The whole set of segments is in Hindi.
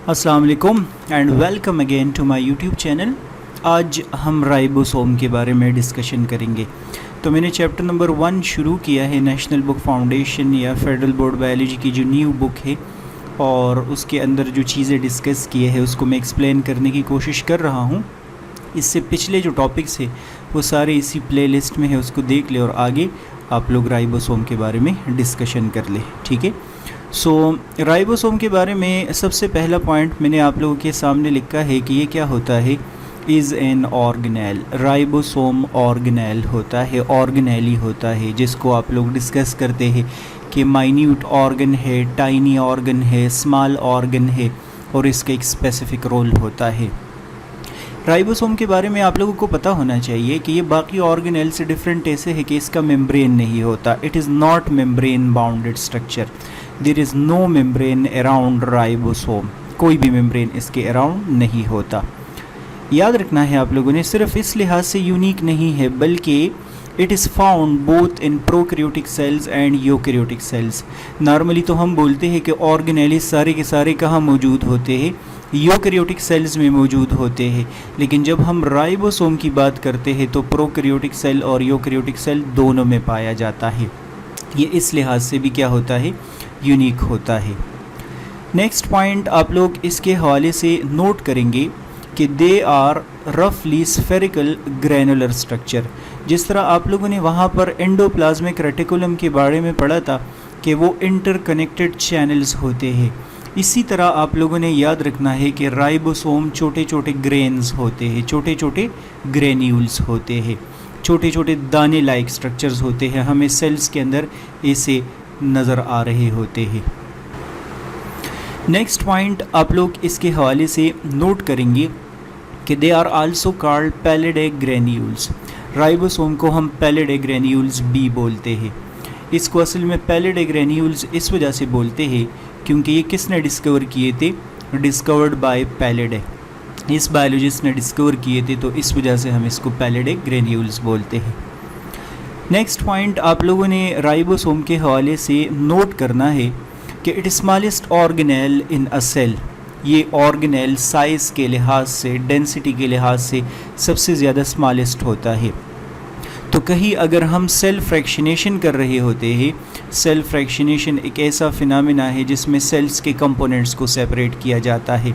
अस्सलाम वालेकुम and welcome again to my YouTube channel. आज हम राइबोसोम के बारे में डिस्कशन करेंगे। तो मैंने चैप्टर नंबर 1 शुरू किया है, नेशनल बुक फाउंडेशन या फेडरल बोर्ड बायोलॉजी की जो न्यू बुक है, और उसके अंदर जो चीज़ें डिस्कस किए हैं उसको मैं एक्सप्लेन करने की कोशिश कर रहा हूँ। इससे पिछले जो टॉपिक्स है वो सारे इसी प्लेलिस्ट में है, उसको देख ले और आगे आप लोग राइबोसोम के बारे में डिस्कशन कर ले। ठीक है। सो राइबोसोम के बारे में सबसे पहला पॉइंट मैंने आप लोगों के सामने लिखा है कि ये क्या होता है, is an organelle. Ribosome organelle होता है, ऑर्गेनेली होता है, जिसको आप लोग डिस्कस करते हैं कि माइन्यूट ऑर्गन है, टाइनी ऑर्गन है, स्मॉल ऑर्गन है, और इसका एक स्पेसिफिक रोल होता है। राइबोसोम के बारे में आप लोगों को पता होना चाहिए कि ये बाकी ऑर्गेनेल से डिफरेंट ऐसे है कि इसका मेम्ब्रेन नहीं होता। It is not membrane bounded structure. There is no membrane around ribosome. कोई भी मेम्ब्रेन इसके अराउंड नहीं होता। याद रखना है आप लोगों ने, सिर्फ इस लिहाज से यूनिक नहीं है बल्कि it is found both in prokaryotic cells and eukaryotic cells. Normally तो हम बोलते हैं कि ऑर्गेनेल सारे के सारे कहाँ मौजूद होते हैं, यूकैरियोटिक सेल्स में मौजूद होते हैं, लेकिन जब हम राइबोसोम की बात करते हैं तो प्रोकैरियोटिक सेल और यूकैरियोटिक सेल दोनों में पाया जाता है। ये इस लिहाज से भी क्या होता है, यूनिक होता है। नेक्स्ट पॉइंट आप लोग इसके हवाले से नोट करेंगे कि दे आर रफली स्फेरिकल ग्रैनुलर स्ट्रक्चर। जिस तरह आप लोगों ने वहाँ पर एंडोप्लाज्मिक रेटिकुलम के बारे में पढ़ा था कि वो इंटरकनेक्टेड चैनल्स होते हैं, इसी तरह आप लोगों ने याद रखना है कि राइबोसोम छोटे छोटे ग्रेन्स होते हैं, छोटे छोटे ग्रेन्यूल्स होते हैं, छोटे छोटे दाने लाइक स्ट्रक्चर्स होते हैं। हमें सेल्स के अंदर ऐसे नज़र आ रहे होते हैं। नेक्स्ट पॉइंट आप लोग इसके हवाले से नोट करेंगे कि they are also called Palade granules. Ribosome को हम पैलिडे ग्रेन्यूल्स भी बोलते हैं। इसको असल में पैलिडे ग्रेन्यूल्स इस वजह से बोलते हैं क्योंकि ये किसने डिस्कवर किए थे, डिस्कवर्ड बाय पैलिडे। इस बायोलॉजिस्ट ने डिस्कवर किए थे, तो इस वजह से हम इसको पैलिडे ग्रेन्यूल्स बोलते हैं। नेक्स्ट पॉइंट आप लोगों ने राइबोसोम के हवाले से नोट करना है कि it smallest organelle in a cell. ये ऑर्गेनेल साइज़ के लिहाज से, डेंसिटी के लिहाज से सबसे ज़्यादा स्मॉलेस्ट होता है। तो कहीं अगर हम सेल फ्रैक्शनेशन कर रहे होते हैं, सेल फ्रैक्शनेशन एक ऐसा फिनोमेना है जिसमें सेल्स के कंपोनेंट्स को सेपरेट किया जाता है,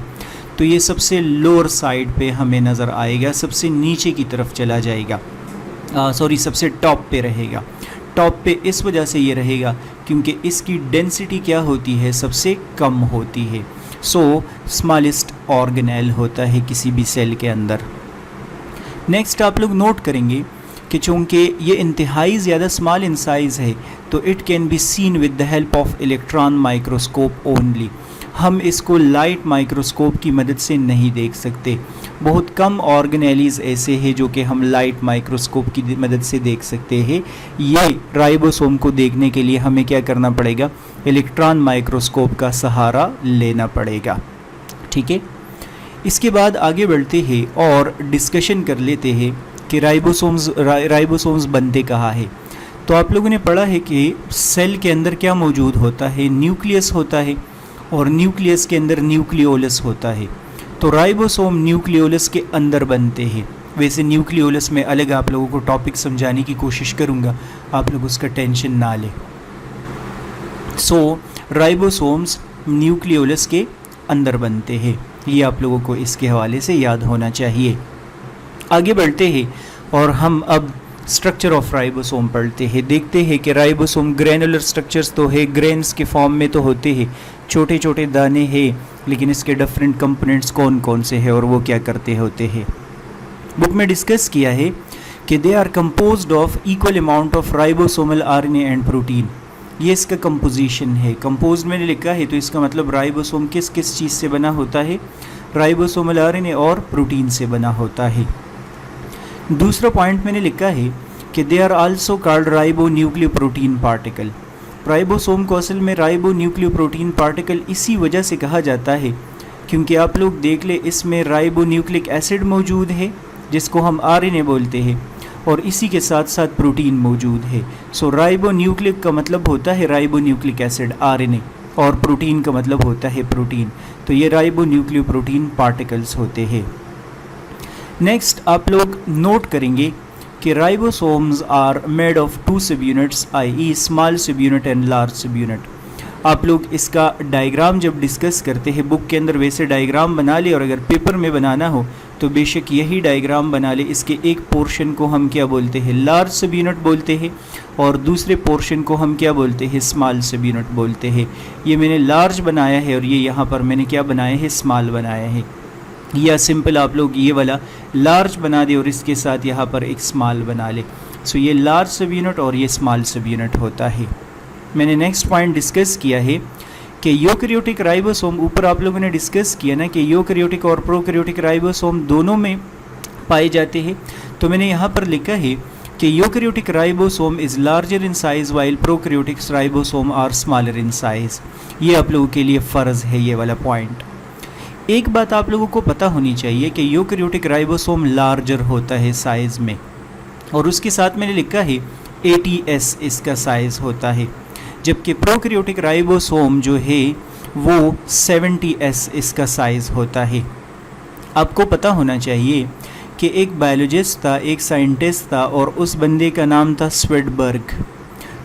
तो ये सबसे लोअर साइड पे हमें नज़र आएगा, सबसे नीचे की तरफ चला जाएगा, सबसे टॉप पे रहेगा। टॉप पे इस वजह से ये रहेगा क्योंकि इसकी डेंसिटी क्या होती है, सबसे कम होती है। सो स्मॉलेस्ट ऑर्गेनेल होता है किसी भी सेल के अंदर। नेक्स्ट आप लोग नोट करेंगे कि चूँकि ये इंतहाई ज़्यादा स्मॉल इन साइज़ है तो it can be seen with the help of electron microscope only. हम इसको लाइट माइक्रोस्कोप की मदद से नहीं देख सकते। बहुत कम ऑर्गेनेलीज ऐसे हैं जो कि हम लाइट माइक्रोस्कोप की मदद से देख सकते हैं। ये राइबोसोम को देखने के लिए हमें क्या करना पड़ेगा, इलेक्ट्रॉन माइक्रोस्कोप का सहारा लेना पड़ेगा। ठीक है। इसके बाद आगे बढ़ते हैं और डिस्कशन कर लेते हैं कि राइबोसोम्स बनते कहाँ है। तो आप लोगों ने पढ़ा है कि सेल के अंदर क्या मौजूद होता है, न्यूक्लियस होता है, और न्यूक्लियस के अंदर न्यूक्लियोलस होता है। तो राइबोसोम न्यूक्लियोलस के अंदर बनते हैं। वैसे न्यूक्लियोलस में अलग आप लोगों को टॉपिक समझाने की कोशिश करूँगा, आप लोग उसका टेंशन ना लें। सो राइबोसोम्स न्यूक्लियोलस के अंदर बनते हैं, ये आप लोगों को इसके हवाले से याद होना चाहिए। आगे बढ़ते हैं और हम अब स्ट्रक्चर ऑफ राइबोसोम पढ़ते हैं। देखते हैं कि राइबोसोम ग्रैनुलर स्ट्रक्चर्स तो है, ग्रेन्स के फॉर्म में तो होते हैं, छोटे छोटे दाने हैं, लेकिन इसके डिफरेंट कंपोनेंट्स कौन कौन से हैं और वो क्या करते होते हैं। बुक में डिस्कस किया है कि they are composed of equal amount of ribosomal RNA and protein. ये इसका कंपोजिशन है। कंपोज मैंने लिखा है तो इसका मतलब राइबोसोम किस किस चीज़ से बना होता है, राइबोसोमल आरएनए और प्रोटीन से बना होता है। दूसरा पॉइंट मैंने लिखा है कि they are also called ribonucleoprotein particle. Ribosome को असल में राइबो न्यूक्लियोप्रोटीन पार्टिकल इसी वजह से कहा जाता है क्योंकि आप लोग देख ले, इसमें राइबो न्यूक्लिक एसिड मौजूद है जिसको हम आरएनए बोलते हैं, और इसी के साथ साथ प्रोटीन मौजूद है। सो राइबो न्यूक्लिक का मतलब होता है राइबो न्यूक्लिक एसिड, आरएनए। और प्रोटीन का मतलब होता है प्रोटीन। तो ये राइबो न्यूक्लियोप्रोटीन पार्टिकल्स होते हैं। नेक्स्ट आप लोग नोट करेंगे कि राइबोसोम्स आर मेड ऑफ 2 सब यूनिट्स, i.e. स्मॉल सब यूनिट एंड लार्ज सब यूनिट। आप लोग इसका डायग्राम जब डिस्कस करते हैं बुक के अंदर वैसे डायग्राम बना ले, और अगर पेपर में बनाना हो तो बेशक यही डायग्राम बना ले। इसके एक पोर्शन को हम क्या बोलते हैं, लार्ज सब यूनिट बोलते हैं, और दूसरे पोर्शन को हम क्या बोलते हैं, स्मॉल सब यूनिट बोलते हैं। ये मैंने लार्ज बनाया है और ये यहाँ पर मैंने क्या बनाया है, स्मॉल बनाया है। या सिंपल आप लोग ये वाला लार्ज बना दे और इसके साथ यहाँ पर एक स्मॉल बना ले। सो ये लार्ज सब यूनिट और ये स्मॉल सब यूनिट होता है। मैंने नेक्स्ट पॉइंट डिस्कस किया है कि यूकैरियोटिक राइबोसोम, ऊपर आप लोगों ने डिस्कस किया ना कि यूकैरियोटिक और प्रोकैरियोटिक राइबोसोम दोनों में पाए जाते हैं। तो मैंने यहाँ पर लिखा है कि eukaryotic ribosome is larger in size while prokaryotic ribosome are smaller in size. ये आप लोगों के लिए फ़र्ज़ है ये वाला पॉइंट। एक बात आप लोगों को पता होनी चाहिए कि यूकैरियोटिक राइबोसोम लार्जर होता है साइज़ में, और उसके साथ मैंने लिखा है 80s इसका साइज़ होता है, जबकि प्रोकैरियोटिक राइबोसोम जो है वो 70s इसका साइज़ होता है। आपको पता होना चाहिए कि एक बायोलॉजिस्ट था, एक साइंटिस्ट था, और उस बंदे का नाम था स्वेडबर्ग।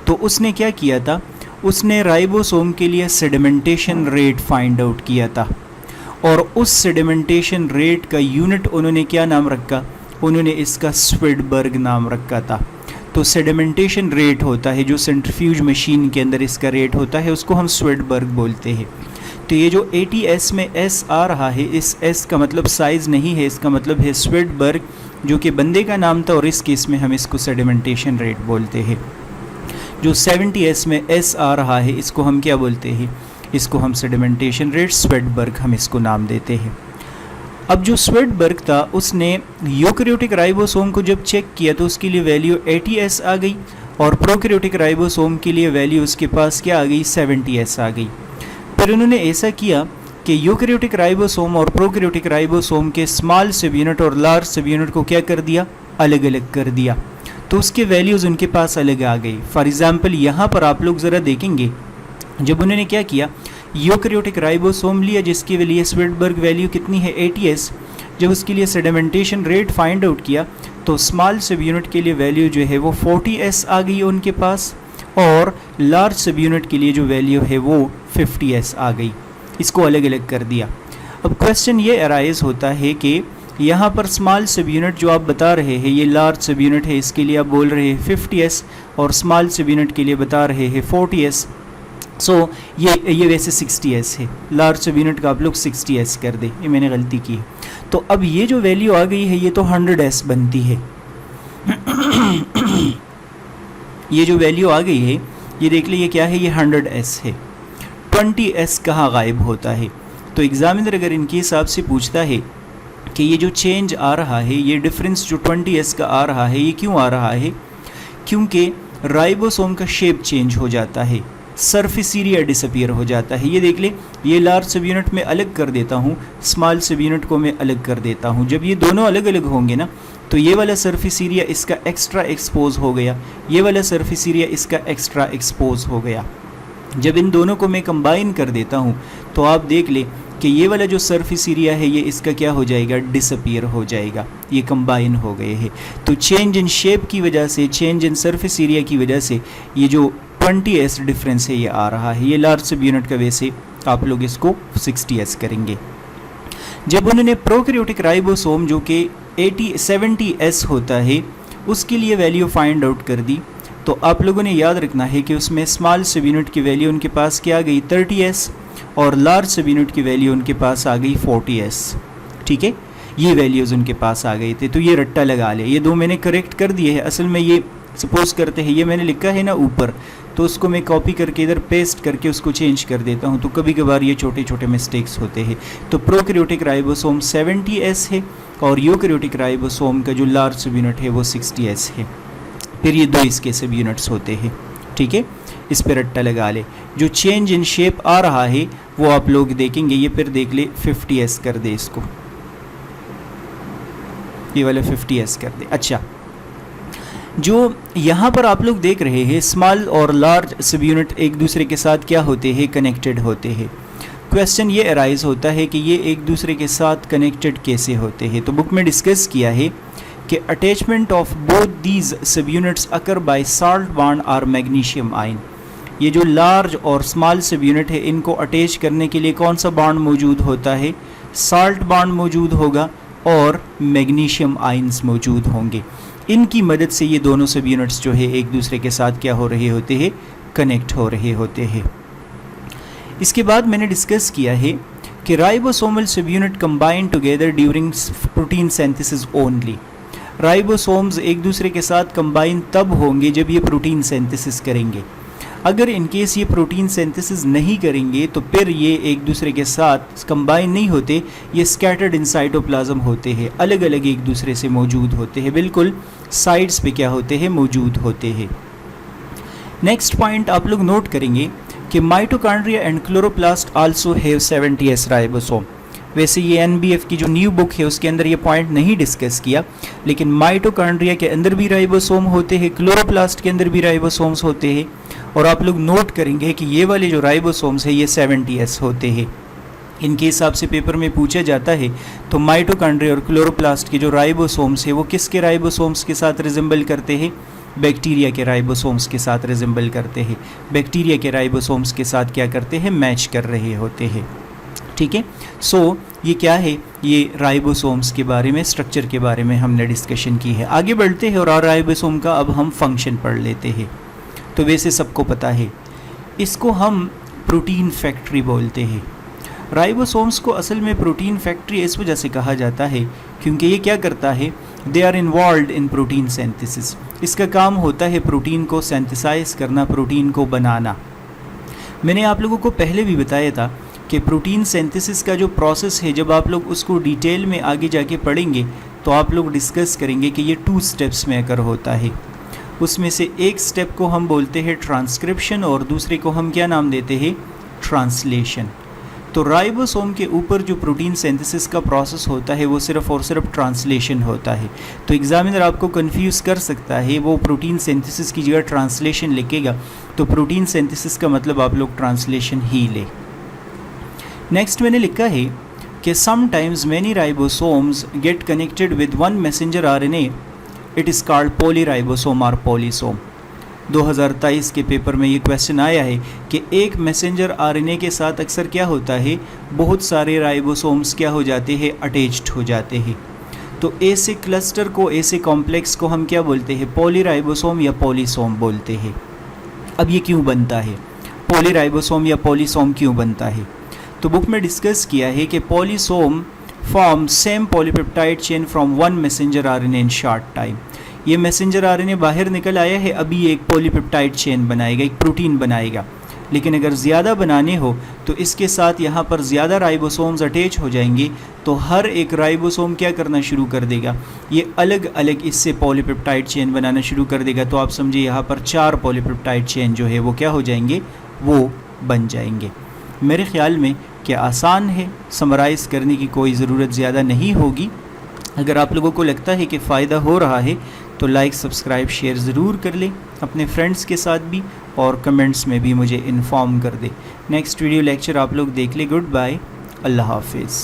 तो उसने क्या किया था, उसने राइबोसोम के लिए सेडिमेंटेशन रेट फाइंड आउट किया था, और उस सेडिमेंटेशन रेट का यूनिट उन्होंने क्या नाम रखा, उन्होंने इसका स्वेडबर्ग नाम रखा था। तो सेडिमेंटेशन रेट होता है जो सेंट्रीफ्यूज मशीन के अंदर इसका रेट होता है, उसको हम स्वेडबर्ग बोलते हैं। तो ये जो 80s में S आ रहा है, इस S का मतलब साइज़ नहीं है, इसका मतलब है स्वेडबर्ग, जो कि बंदे का नाम था, और इस केस में हम इसको सेडिमेंटेशन रेट बोलते हैं। जो 70s में S आ रहा है, इसको हम क्या बोलते हैं, इसको हम सेडिमेंटेशन रेट स्वेडबर्ग हम इसको नाम देते हैं। अब जो स्वेडबर्ग था उसने यूकैरियोटिक राइबोसोम को जब चेक किया तो उसके लिए वैल्यू 80s आ गई, और प्रोकैरियोटिक राइबोसोम के लिए वैल्यू उसके पास क्या आ गई, 70s आ गई। फिर उन्होंने ऐसा किया कि यूकैरियोटिक राइबोसोम और प्रोकैरियोटिक राइबोसोम के स्मॉल सब यूनिट और लार्ज सब यूनिट को क्या कर दिया, अलग अलग कर दिया। तो उसके वैल्यूज़ उनके पास अलग आ गई। फॉर एग्ज़ाम्पल यहाँ पर आप लोग ज़रा देखेंगे, जब उन्होंने क्या किया, यूकैरियोटिक राइबोसोम लिया जिसके लिए स्वेडबर्ग वैल्यू कितनी है, 80s। जब उसके लिए सेडिमेंटेशन रेट फाइंड आउट किया तो स्मॉल सब यूनिट के लिए वैल्यू जो है वो 40s आ गई उनके पास, और लार्ज सब यूनिट के लिए जो वैल्यू है वो 50s आ गई। इसको अलग अलग कर दिया। अब क्वेश्चन ये अराइज होता है कि यहाँ पर स्मॉल सब यूनिट जो आप बता रहे हैं ये लार्ज सब यूनिट है, इसके लिए आप बोल रहे हैं 50s, और स्मॉल सब यूनिट के लिए बता रहे हैं 40s। सो ये वैसे 60s है, लार्ज सब यूनिट का आप लोग 60s कर दे, ये मैंने गलती की है। तो अब ये जो वैल्यू आ गई है ये तो 100s बनती है। ये जो वैल्यू आ गई है ये देख लीजिए क्या है, ये 100s है। 20s कहाँ गायब होता है? तो एग्जामिनर अगर इनके हिसाब से पूछता है कि ये जो चेंज आ रहा है, ये डिफरेंस जो 20s का आ रहा है, ये क्यों आ रहा है? क्योंकि राइबोसोम का शेप चेंज हो जाता है, सरफेस एरिया डिसअपीयर हो जाता है। ये देख ले, ये लार्ज सब यूनिट में अलग कर देता हूँ, स्मॉल सब यूनिट को मैं अलग कर देता हूँ। जब ये दोनों अलग अलग होंगे ना, तो ये वाला सरफेस एरिया इसका एक्स्ट्रा एक्सपोज हो गया, ये वाला सरफेस एरिया इसका एक्स्ट्रा एक्सपोज हो गया। जब इन दोनों को मैं कंबाइन कर देता हूँ तो आप देख ले कि ये वाला जो सरफेस एरिया है ये इसका क्या हो जाएगा, डिसअपीयर हो जाएगा, ये कंबाइन हो गए हैं। तो चेंज इन शेप की वजह से, चेंज इन सरफेस एरिया की वजह से ये जो 20s डिफरेंस है ये आ रहा है। ये लार्ज सब यूनिट का वैसे आप लोग इसको 60s करेंगे। जब उन्होंने प्रोकैरियोटिक राइबोसोम जो कि 70s होता है उसके लिए वैल्यू फाइंड आउट कर दी, तो आप लोगों ने याद रखना है कि उसमें स्मॉल सब यूनिट की वैल्यू उनके पास क्या आ गई, 30s, और लार्ज सब यूनिट की वैल्यू उनके पास आ गई 40s। ठीक है, ये वैल्यूज़ उनके पास आ गए थे। तो ये रट्टा लगा ले, ये दो मैंने करेक्ट कर दिए हैं। असल में ये सपोज करते हैं, ये मैंने लिखा है ना ऊपर, तो उसको मैं कॉपी करके इधर पेस्ट करके उसको चेंज कर देता हूँ, तो कभी कभार ये छोटे छोटे मिस्टेक्स होते हैं। तो प्रोकैरियोटिक राइबोसोम 70s है, और यूकैरियोटिक राइबोसोम का जो लार्ज सब यूनिट है वो 60s है। फिर ये दो इसके सब यूनिट्स होते हैं। ठीक है, इस पर रट्टा लगा ले। जो चेंज इन शेप आ रहा है वो आप लोग देखेंगे, ये फिर देख ले 50s कर दे इसको, ये वाला 50s कर दे। अच्छा, जो यहाँ पर आप लोग देख रहे हैं स्मॉल और लार्ज सब यूनिट एक दूसरे के साथ क्या होते हैं, कनेक्टेड होते हैं। क्वेश्चन ये अराइज होता है कि ये एक दूसरे के साथ कनेक्टेड कैसे होते हैं। तो बुक में डिस्कस किया है कि attachment of both these sub units occur by salt bond और मैग्नीशियम आयन। ये जो लार्ज और स्मॉल सब यूनिट है इनको अटैच करने के लिए कौन सा बॉन्ड मौजूद होता है, साल्ट बॉन्ड मौजूद होगा और मैग्नीशियम आयन्स मौजूद होंगे। इनकी मदद से ये दोनों सब यूनिट्स जो है एक दूसरे के साथ क्या हो रहे होते हैं, कनेक्ट हो रहे होते हैं। इसके बाद मैंने डिस्कस किया है कि राइबोसोमल सब unit combine together during protein synthesis only. Ribosomes एक दूसरे के साथ कंबाइन तब होंगे जब ये प्रोटीन सिंथेसिस करेंगे। अगर इनकेस ये प्रोटीन सिंथेसिस नहीं करेंगे तो फिर ये एक दूसरे के साथ कंबाइन नहीं होते, ये स्कैटर्ड इन साइटोप्लाज्म होते हैं, अलग अलग एक दूसरे से मौजूद होते हैं, बिल्कुल साइड्स पे क्या होते हैं, मौजूद होते हैं। नेक्स्ट पॉइंट आप लोग नोट करेंगे कि mitochondria and chloroplast also have 70s ribosome. वैसे ये एनबीएफ की जो न्यू बुक है उसके अंदर ये पॉइंट नहीं डिस्कस किया, लेकिन माइटोकॉन्ड्रिया के अंदर भी राइबोसोम होते हैं, क्लोरोप्लास्ट के अंदर भी राइबोसोम्स होते हैं। और आप लोग नोट करेंगे कि ये वाले जो राइबोसोम्स है ये 70s होते हैं। इनके हिसाब से पेपर में पूछा जाता है तो माइटोकॉन्ड्रिया और क्लोरोप्लास्ट के जो राइबोसोम्स है वो किसके राइबोसोम्स के साथ रिजेंबल करते हैं, बैक्टीरिया के राइबोसोम्स के साथ रिजेंबल करते हैं। बैक्टीरिया के राइबोसोम्स के साथ क्या करते हैं, मैच कर रहे होते हैं। ठीक है, सो ये क्या है, ये राइबोसोम्स के बारे में, स्ट्रक्चर के बारे में हमने डिस्कशन की है। आगे बढ़ते हैं और राइबोसोम का अब हम फंक्शन पढ़ लेते हैं। तो वैसे सबको पता है इसको हम प्रोटीन फैक्ट्री बोलते हैं। राइबोसोम्स को असल में प्रोटीन फैक्ट्री इस वजह से कहा जाता है क्योंकि ये क्या करता है, they are involved in protein synthesis. इसका काम होता है प्रोटीन को सिंथेसाइज करना, प्रोटीन को बनाना। मैंने आप लोगों को पहले भी बताया था कि प्रोटीन सिंथेसिस का जो प्रोसेस है, जब आप लोग उसको डिटेल में आगे जाके पढ़ेंगे तो आप लोग डिस्कस करेंगे कि ये 2 स्टेप्स में अकर होता है। उसमें से एक स्टेप को हम बोलते हैं ट्रांसक्रिप्शन और दूसरे को हम क्या नाम देते हैं, ट्रांसलेशन। तो राइबोसोम के ऊपर जो प्रोटीन सिंथेसिस का प्रोसेस होता है वो सिर्फ और सिर्फ ट्रांसलेशन होता है। तो एग्जामिनर आपको कंफ्यूज कर सकता है, वो प्रोटीन सिंथेसिस की जगह ट्रांसलेशन लिखेगा तो प्रोटीन सिंथेसिस का मतलब आप लोग ट्रांसलेशन ही ले। नेक्स्ट मैंने लिखा है कि sometimes many ribosomes get connected with one messenger RNA, it is called polyribosome और पॉलीसोम। 2023 के पेपर में ये क्वेश्चन आया है कि एक मैसेंजर आरएनए के साथ अक्सर क्या होता है, बहुत सारे राइबोसोम्स क्या हो जाते हैं, अटैच्ड हो जाते हैं। तो ऐसे क्लस्टर को, ऐसे कॉम्प्लेक्स को हम क्या बोलते हैं, पॉलीराइबोसोम या पॉलीसोम बोलते हैं। अब ये क्यों बनता है, पॉलीराइबोसोम या पॉलीसोम क्यों बनता है? तो बुक में डिस्कस किया है कि polysome form same polypeptide chain from one messenger RNA in short time. ये मैसेंजर आरएनए बाहर निकल आया है, अभी एक पॉलीपेप्टाइड चेन बनाएगा, एक प्रोटीन बनाएगा। लेकिन अगर ज़्यादा बनाने हो तो इसके साथ यहाँ पर ज़्यादा राइबोसोम्स अटैच हो जाएंगे, तो हर एक राइबोसोम क्या करना शुरू कर देगा, ये अलग अलग इससे पॉलीपेप्टाइड चेन बनाना शुरू कर देगा। तो आप समझिए यहाँ पर 4 पॉलीपेप्टाइड चेन जो है वो क्या हो जाएंगे, वो बन जाएंगे। मेरे ख्याल में क्या आसान है, समराइज़ करने की कोई ज़रूरत ज़्यादा नहीं होगी। अगर आप लोगों को लगता है कि फ़ायदा हो रहा है तो लाइक, सब्सक्राइब, शेयर ज़रूर कर लें अपने फ्रेंड्स के साथ भी, और कमेंट्स में भी मुझे इन्फॉर्म कर दें। नेक्स्ट वीडियो लेक्चर आप लोग देख लें। गुड बाय, अल्लाह हाफिज़।